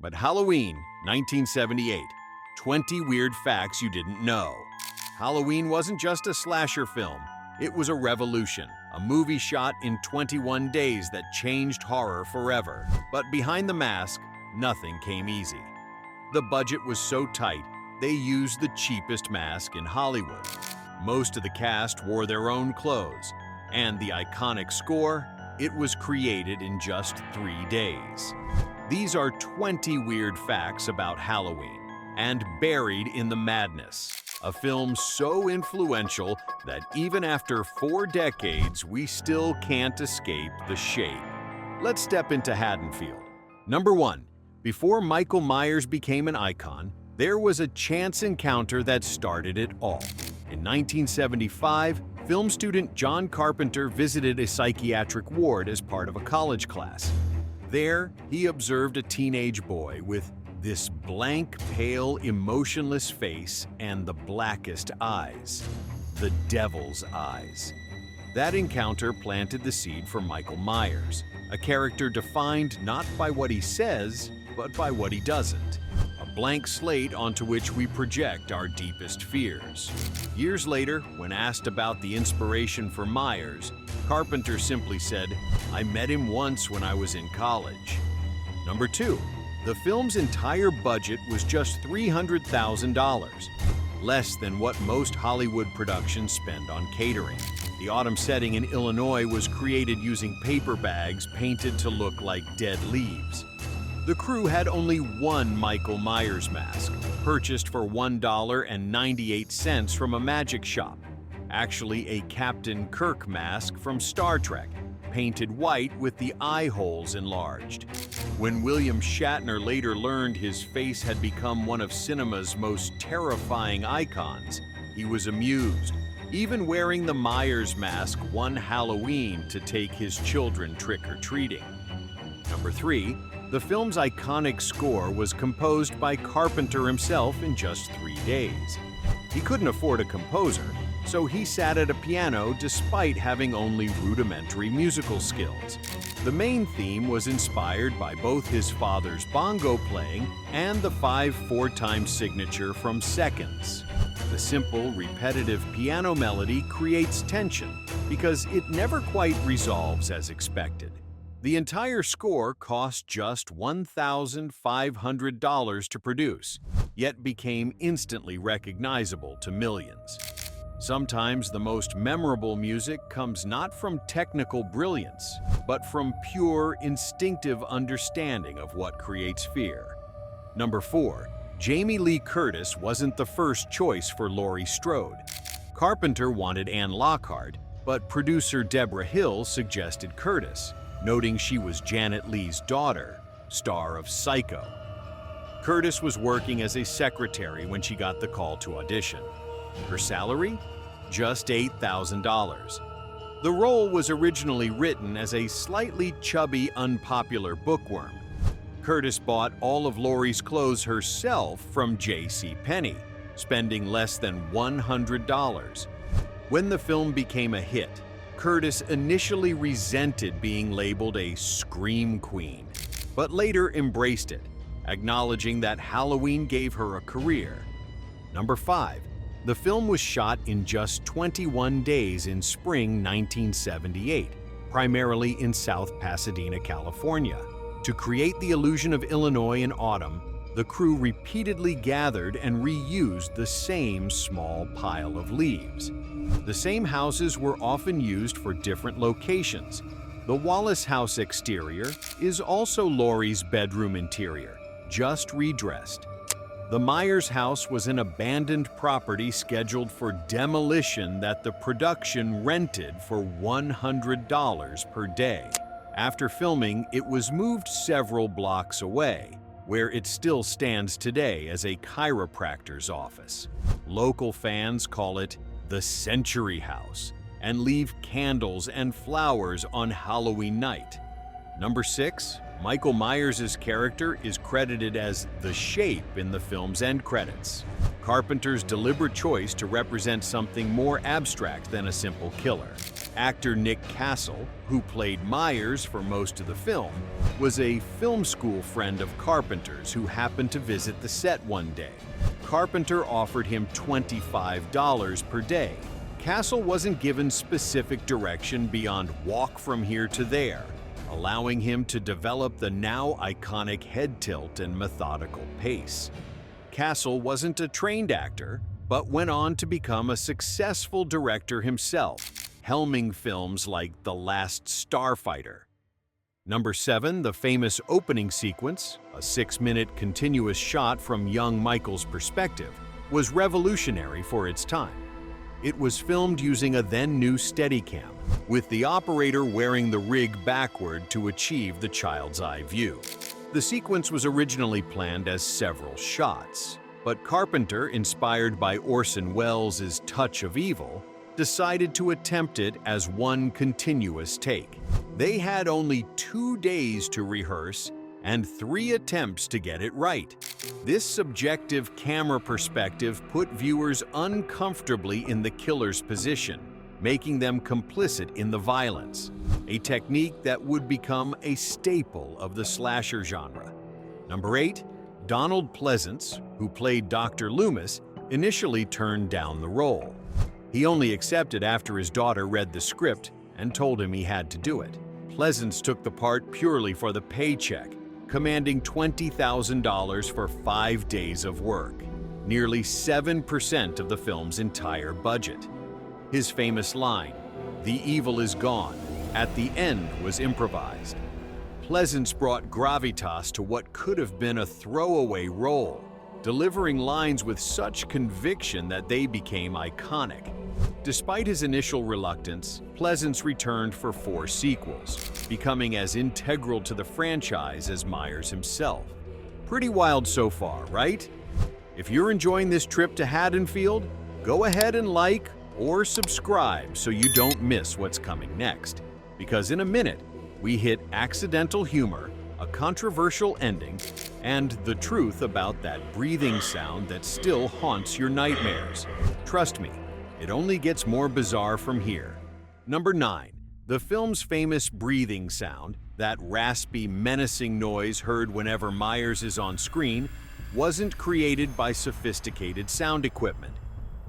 But Halloween, 1978. 20 weird facts you didn't know. Halloween wasn't just a slasher film. It was a revolution, a movie shot in 21 days that changed horror forever. But behind the mask, nothing came easy. The budget was so tight, they used the cheapest mask in Hollywood. Most of the cast wore their own clothes, and the iconic score, it was created in just 3 days. These are 20 weird facts about Halloween, and buried in the madness. A film so influential that even after 4 decades, we still can't escape the shape. Let's step into Haddonfield. Number 1. Before Michael Myers became an icon, there was a chance encounter that started it all. In 1975, film student John Carpenter visited a psychiatric ward as part of a college class. There, he observed a teenage boy with this blank, pale, emotionless face and the blackest eyes. The devil's eyes. That encounter planted the seed for Michael Myers, a character defined not by what he says, but by what he doesn't. A blank slate onto which we project our deepest fears. Years later, when asked about the inspiration for Myers, Carpenter simply said, "I met him once when I was in college." Number 2. The film's entire budget was just $300,000, less than what most Hollywood productions spend on catering. The autumn setting in Illinois was created using paper bags painted to look like dead leaves. The crew had only one Michael Myers mask, purchased for $1.98 from a magic shop. Actually, a Captain Kirk mask from Star Trek, painted white with the eye holes enlarged. When William Shatner later learned his face had become one of cinema's most terrifying icons, he was amused, even wearing the Myers mask one Halloween to take his children trick-or-treating. Number 3. The film's iconic score was composed by Carpenter himself in just 3 days. He couldn't afford a composer, so he sat at a piano despite having only rudimentary musical skills. The main theme was inspired by both his father's bongo playing and the 5/4 signature from Seconds. The simple, repetitive piano melody creates tension because it never quite resolves as expected. The entire score cost just $1,500 to produce, yet became instantly recognizable to millions. Sometimes the most memorable music comes not from technical brilliance, but from pure, instinctive understanding of what creates fear. Number 4. Jamie Lee Curtis wasn't the first choice for Laurie Strode. Carpenter wanted Anne Lockhart, but producer Deborah Hill suggested Curtis, noting she was Janet Leigh's daughter, star of Psycho. Curtis was working as a secretary when she got the call to audition. Her salary? Just $8,000. The role was originally written as a slightly chubby, unpopular bookworm. Curtis bought all of Laurie's clothes herself from JCPenney, spending less than $100. When the film became a hit, Curtis initially resented being labeled a scream queen, but later embraced it, acknowledging that Halloween gave her a career. Number 5. The film was shot in just 21 days in spring 1978, primarily in South Pasadena, California. To create the illusion of Illinois in autumn, the crew repeatedly gathered and reused the same small pile of leaves. The same houses were often used for different locations. The Wallace house exterior is also Laurie's bedroom interior, just redressed. The Myers house was an abandoned property scheduled for demolition that the production rented for $100 per day. After filming, it was moved several blocks away, where it still stands today as a chiropractor's office. Local fans call it the Century House and leave candles and flowers on Halloween night. Number 6. Michael Myers' character is credited as the Shape in the film's end credits. Carpenter's deliberate choice to represent something more abstract than a simple killer. Actor Nick Castle, who played Myers for most of the film, was a film school friend of Carpenter's who happened to visit the set one day. Carpenter offered him $25 per day. Castle wasn't given specific direction beyond walk from here to there, allowing him to develop the now iconic head tilt and methodical pace. Castle wasn't a trained actor, but went on to become a successful director himself, helming films like The Last Starfighter. Number 7, the famous opening sequence, a 6-minute continuous shot from young Michael's perspective, was revolutionary for its time. It was filmed using a then-new Steadicam, with the operator wearing the rig backward to achieve the child's eye view. The sequence was originally planned as several shots, but Carpenter, inspired by Orson Welles' Touch of Evil, decided to attempt it as one continuous take. They had only 2 days to rehearse and 3 attempts to get it right. This subjective camera perspective put viewers uncomfortably in the killer's position, making them complicit in the violence, a technique that would become a staple of the slasher genre. Number 8, Donald Pleasance, who played Dr. Loomis, initially turned down the role. He only accepted after his daughter read the script and told him he had to do it. Pleasance took the part purely for the paycheck, commanding $20,000 for 5 days of work, nearly 7% of the film's entire budget. His famous line, "The evil is gone," at the end was improvised. Pleasance brought gravitas to what could have been a throwaway role, delivering lines with such conviction that they became iconic. Despite his initial reluctance, Pleasance returned for 4 sequels, becoming as integral to the franchise as Myers himself. Pretty wild so far, right? If you're enjoying this trip to Haddonfield, go ahead and like or subscribe so you don't miss what's coming next. Because in a minute, we hit accidental humor, a controversial ending, and the truth about that breathing sound that still haunts your nightmares. Trust me, it only gets more bizarre from here. Number 9. The film's famous breathing sound, that raspy, menacing noise heard whenever Myers is on screen, wasn't created by sophisticated sound equipment.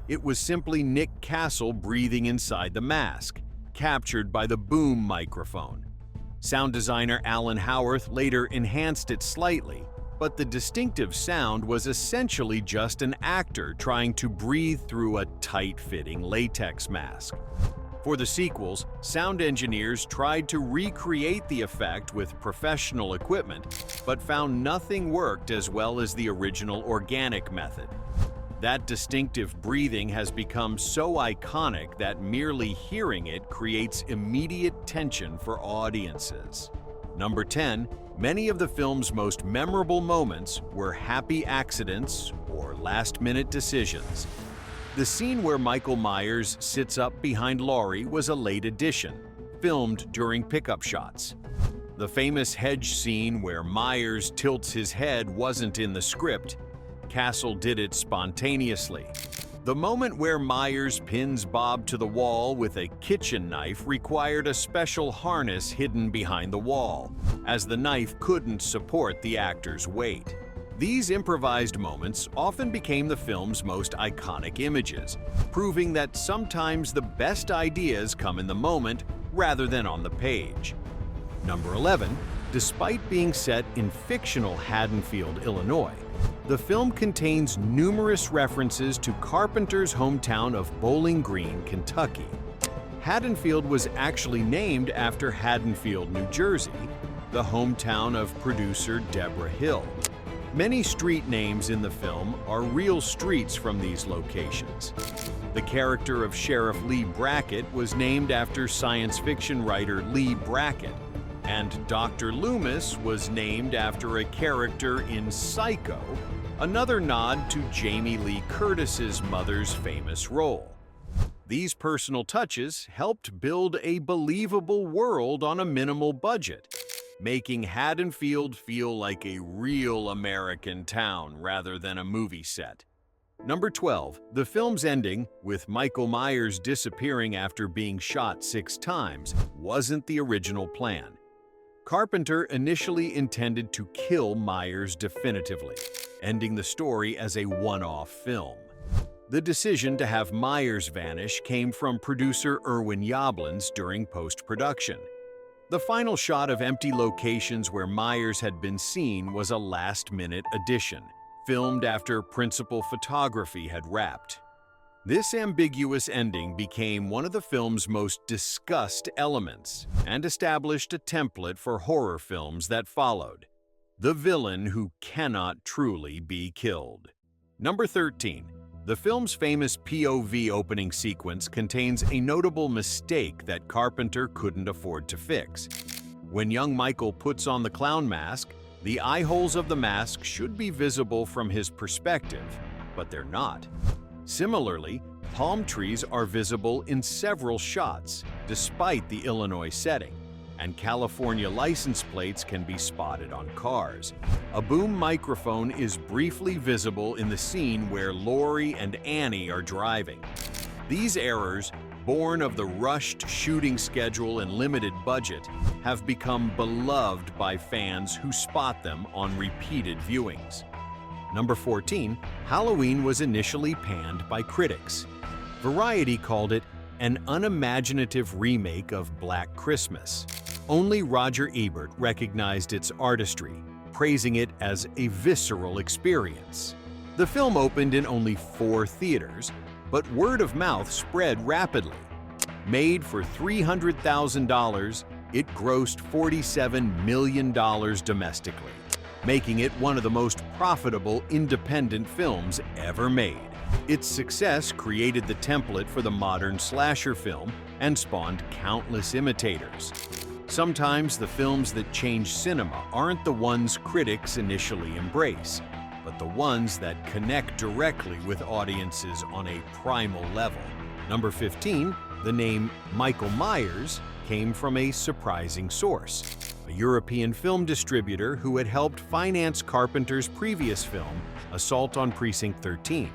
It was simply Nick Castle breathing inside the mask, captured by the boom microphone. Sound designer Alan Howarth later enhanced it slightly, but the distinctive sound was essentially just an actor trying to breathe through a tight-fitting latex mask. For the sequels, sound engineers tried to recreate the effect with professional equipment, but found nothing worked as well as the original organic method. That distinctive breathing has become so iconic that merely hearing it creates immediate tension for audiences. Number 10. Many of the film's most memorable moments were happy accidents or last-minute decisions. The scene where Michael Myers sits up behind Laurie was a late addition, filmed during pickup shots. The famous hedge scene where Myers tilts his head wasn't in the script. Castle did it spontaneously. The moment where Myers pins Bob to the wall with a kitchen knife required a special harness hidden behind the wall, as the knife couldn't support the actor's weight. These improvised moments often became the film's most iconic images, proving that sometimes the best ideas come in the moment rather than on the page. Number 11. Despite being set in fictional Haddonfield, Illinois, the film contains numerous references to Carpenter's hometown of Bowling Green, Kentucky. Haddonfield was actually named after Haddonfield, New Jersey, the hometown of producer Deborah Hill. Many street names in the film are real streets from these locations. The character of Sheriff Lee Brackett was named after science fiction writer Lee Brackett, and Dr. Loomis was named after a character in Psycho, another nod to Jamie Lee Curtis's mother's famous role. These personal touches helped build a believable world on a minimal budget, making Haddonfield feel like a real American town rather than a movie set. Number 12. The film's ending, with Michael Myers disappearing after being shot 6 times, wasn't the original plan. Carpenter initially intended to kill Myers definitively, ending the story as a one-off film. The decision to have Myers vanish came from producer Irwin Yablans during post-production. The final shot of empty locations where Myers had been seen was a last-minute addition, filmed after principal photography had wrapped. This ambiguous ending became one of the film's most discussed elements and established a template for horror films that followed: the villain who cannot truly be killed. Number 13. The film's famous POV opening sequence contains a notable mistake that Carpenter couldn't afford to fix. When young Michael puts on the clown mask, the eye holes of the mask should be visible from his perspective, but they're not. Similarly, palm trees are visible in several shots, despite the Illinois setting, and California license plates can be spotted on cars. A boom microphone is briefly visible in the scene where Laurie and Annie are driving. These errors, born of the rushed shooting schedule and limited budget, have become beloved by fans who spot them on repeated viewings. Number 14. Halloween was initially panned by critics. Variety called it an unimaginative remake of Black Christmas. Only Roger Ebert recognized its artistry, praising it as a visceral experience. The film opened in only 4 theaters, but word of mouth spread rapidly. Made for $300,000, it grossed $47 million domestically, making it one of the most profitable independent films ever made. Its success created the template for the modern slasher film and spawned countless imitators. Sometimes the films that change cinema aren't the ones critics initially embrace, but the ones that connect directly with audiences on a primal level. Number 15. The name Michael Myers came from a surprising source: a European film distributor who had helped finance Carpenter's previous film, Assault on Precinct 13.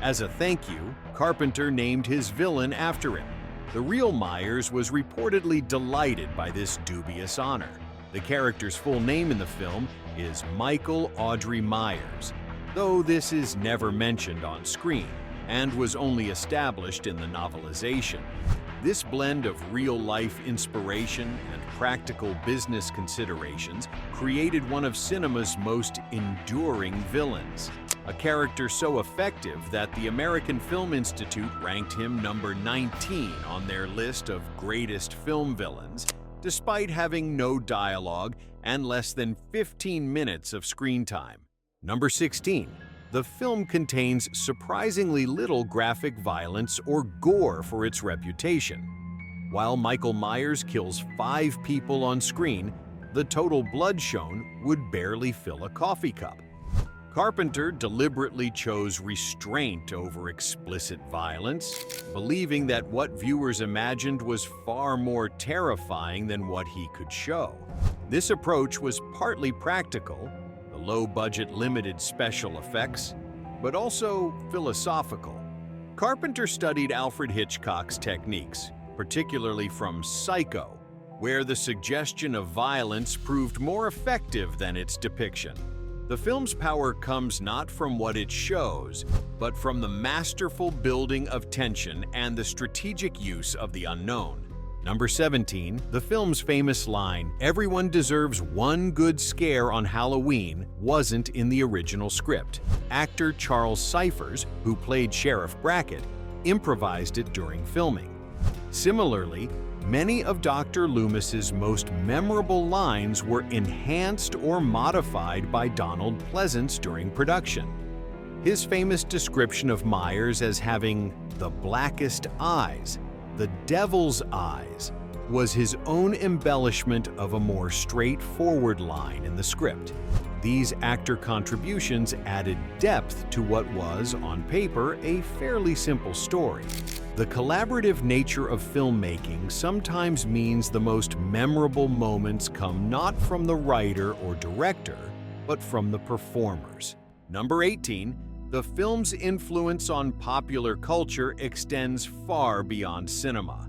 As a thank you, Carpenter named his villain after him. The real Myers was reportedly delighted by this dubious honor. The character's full name in the film is Michael Audrey Myers, though this is never mentioned on screen and was only established in the novelization. This blend of real-life inspiration and practical business considerations created one of cinema's most enduring villains, a character so effective that the American Film Institute ranked him number 19 on their list of greatest film villains, despite having no dialogue and less than 15 minutes of screen time. Number 16. The film contains surprisingly little graphic violence or gore for its reputation. While Michael Myers kills 5 people on screen, the total blood shown would barely fill a coffee cup. Carpenter deliberately chose restraint over explicit violence, believing that what viewers imagined was far more terrifying than what he could show. This approach was partly practical, the low-budget limited special effects, but also philosophical. Carpenter studied Alfred Hitchcock's techniques, particularly from Psycho, where the suggestion of violence proved more effective than its depiction. The film's power comes not from what it shows, but from the masterful building of tension and the strategic use of the unknown. Number 17. The film's famous line, "Everyone deserves one good scare on Halloween," wasn't in the original script. Actor Charles Cyphers, who played Sheriff Brackett, improvised it during filming. Similarly, many of Dr. Loomis's most memorable lines were enhanced or modified by Donald Pleasance during production. His famous description of Myers as having the blackest eyes, the devil's eyes, was his own embellishment of a more straightforward line in the script. These actor contributions added depth to what was, on paper, a fairly simple story. The collaborative nature of filmmaking sometimes means the most memorable moments come not from the writer or director, but from the performers. Number 18. The film's influence on popular culture extends far beyond cinema.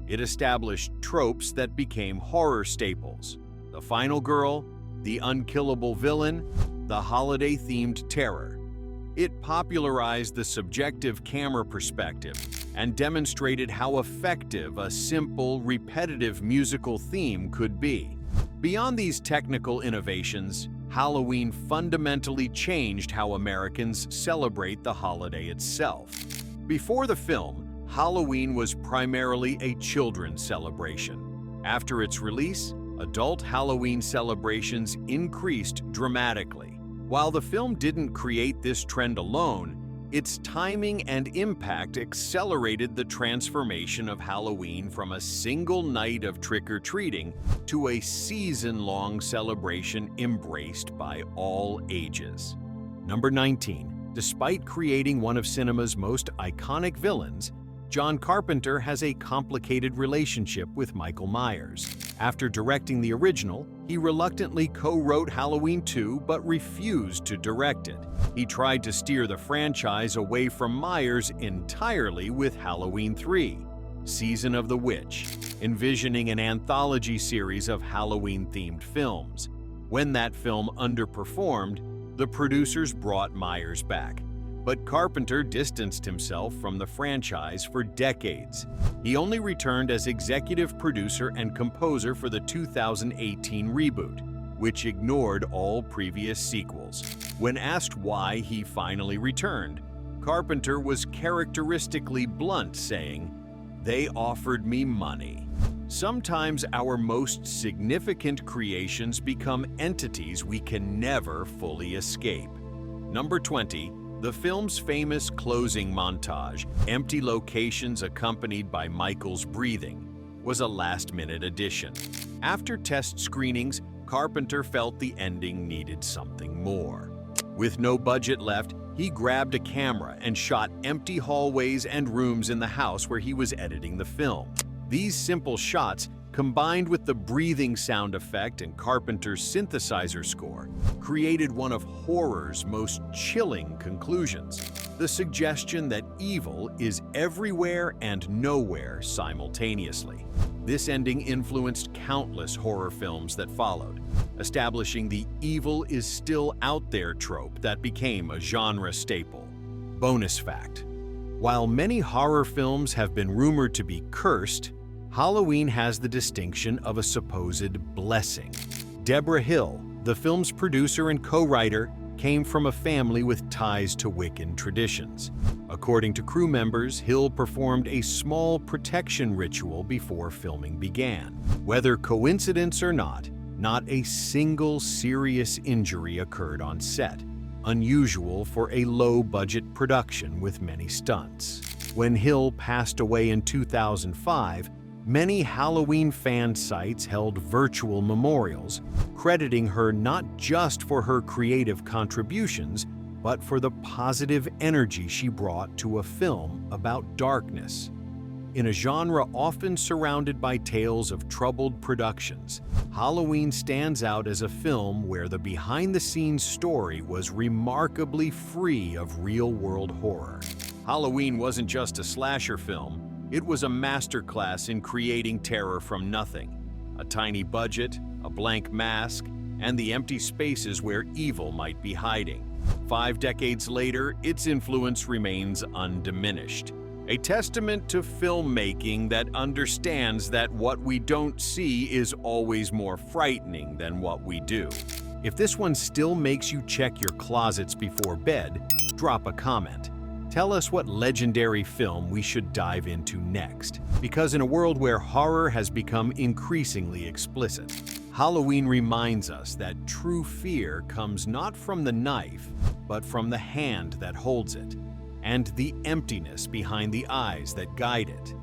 It established tropes that became horror staples: the final girl, the unkillable villain, the holiday-themed terror. It popularized the subjective camera perspective and demonstrated how effective a simple, repetitive musical theme could be. Beyond these technical innovations, Halloween fundamentally changed how Americans celebrate the holiday itself. Before the film, Halloween was primarily a children's celebration. After its release, adult Halloween celebrations increased dramatically. While the film didn't create this trend alone, its timing and impact accelerated the transformation of Halloween from a single night of trick-or-treating to a season-long celebration embraced by all ages. Number 19. Despite creating one of cinema's most iconic villains, John Carpenter has a complicated relationship with Michael Myers. After directing the original, he reluctantly co-wrote Halloween 2 but refused to direct it. He tried to steer the franchise away from Myers entirely with Halloween 3, Season of the Witch, envisioning an anthology series of Halloween-themed films. When that film underperformed, the producers brought Myers back. But Carpenter distanced himself from the franchise for decades. He only returned as executive producer and composer for the 2018 reboot, which ignored all previous sequels. When asked why he finally returned, Carpenter was characteristically blunt, saying, "They offered me money." Sometimes our most significant creations become entities we can never fully escape. Number 20. The film's famous closing montage, empty locations accompanied by Michael's breathing, was a last-minute addition. After test screenings, Carpenter felt the ending needed something more. With no budget left, he grabbed a camera and shot empty hallways and rooms in the house where he was editing the film. These simple shots, combined with the breathing sound effect and Carpenter's synthesizer score, created one of horror's most chilling conclusions: the suggestion that evil is everywhere and nowhere simultaneously. This ending influenced countless horror films that followed, establishing the "evil is still out there" trope that became a genre staple. Bonus fact: while many horror films have been rumored to be cursed, Halloween has the distinction of a supposed blessing. Deborah Hill, the film's producer and co-writer, came from a family with ties to Wiccan traditions. According to crew members, Hill performed a small protection ritual before filming began. Whether coincidence or not a single serious injury occurred on set, unusual for a low-budget production with many stunts. When Hill passed away in 2005, many Halloween fan sites held virtual memorials, crediting her not just for her creative contributions, but for the positive energy she brought to a film about darkness. In a genre often surrounded by tales of troubled productions, Halloween stands out as a film where the behind-the-scenes story was remarkably free of real-world horror. Halloween wasn't just a slasher film. It was a masterclass in creating terror from nothing. A tiny budget, a blank mask, and the empty spaces where evil might be hiding. 5 decades later, its influence remains undiminished. A testament to filmmaking that understands that what we don't see is always more frightening than what we do. If this one still makes you check your closets before bed, drop a comment. Tell us what legendary film we should dive into next. Because in a world where horror has become increasingly explicit, Halloween reminds us that true fear comes not from the knife, but from the hand that holds it, and the emptiness behind the eyes that guide it.